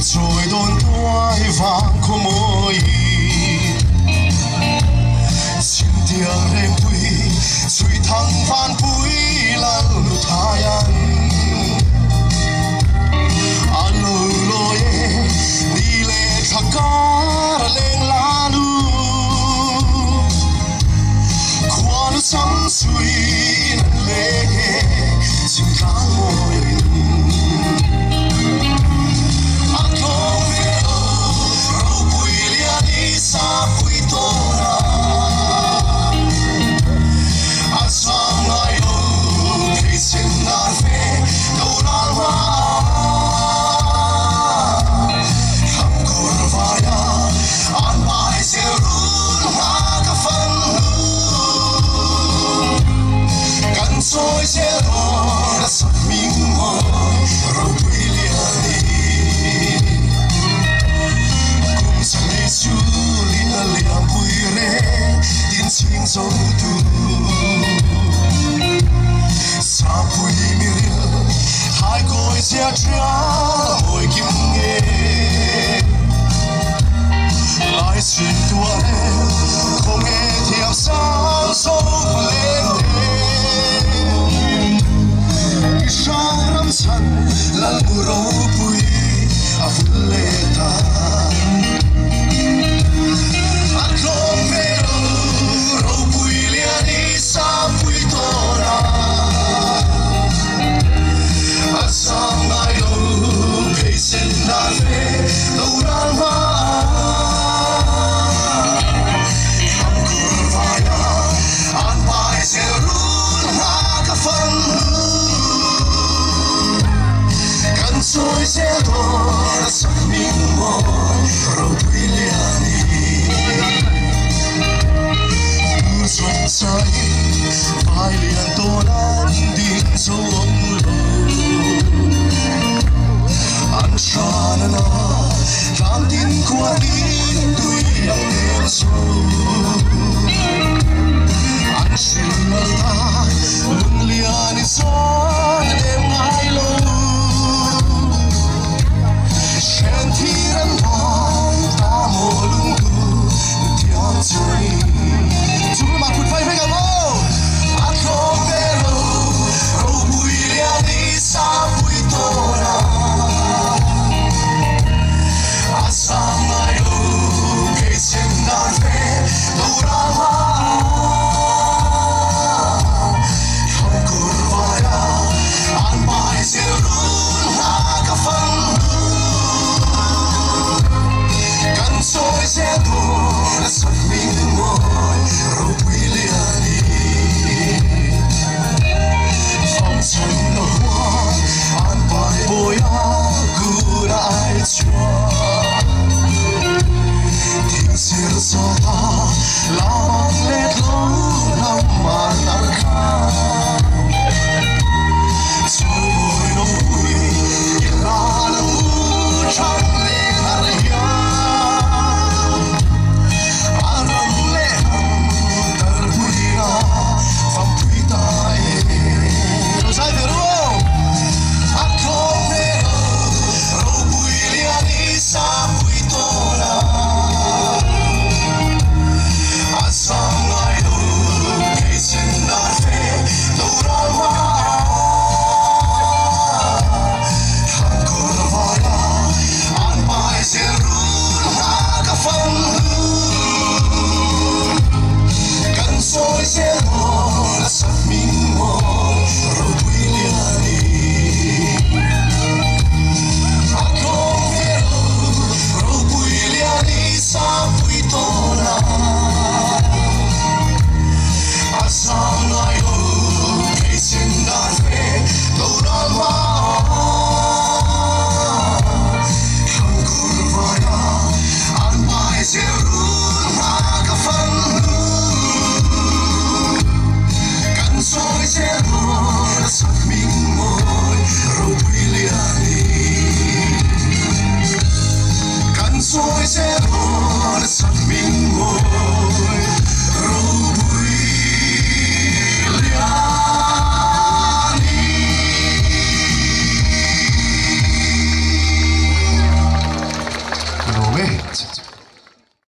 在當對方可無意，心中仍會隨堂翻背咱路他人，阿路路耶，你來擦嘎lên lá路，看路深水嘞，心坎無。Soy cielo, las mismo, Robiliani. Cùng sang lê su lina liang bùi rê, tiên chinh dấu tu. Sa bùi mi riêng, hai cõi chia trả môi kim nghe. Lại xuyên tua em, không nghe theo sao sâu lên Ram san lan uro pui avuleta Aklong vero ro pui liani sa pui tora Asam ayo peisen nave lauran ma Ham kurvaya an bai serun hakafan Soy cielo, soy mismo, Robiliani. Xuân say, vai liền tô lan đi dấu ông lô. Anh xa na na, làm tin qua tin tuy lòng đêm sâu. Anh xin mơ ta, lưng liani gió đêm ngày lâu. Sentiran hong ta mô lung tu tiang chui. Chúng mà phụt vây với cả lô. Anh không về lô, râu bùi lia đi xa bùi tô na. À xa mai lô, cây sen đàn phê, đâu ra hoa. Không curva ya, anh mai sẽ run ha ca phân. Soy cielo, soy mismo, Robiliani. Phong trần nở hoa, an bài bồi cứ đại chúa. Tiếng siêu gió ta, la mang lết lâu năm mà nắng khá. Rồi bồi nó vui, yên là nó vui trong lệ khả hiệp. Soy cielo, soy mismo, Robiliani. Aklong vero, Robiliani sa pui tona. Asam ngayo, peisen darve, lauran ma. Ham kurvaya, an bai serun hakafan. Soy cielo, soy mismo, Robiliani. Soy cielo.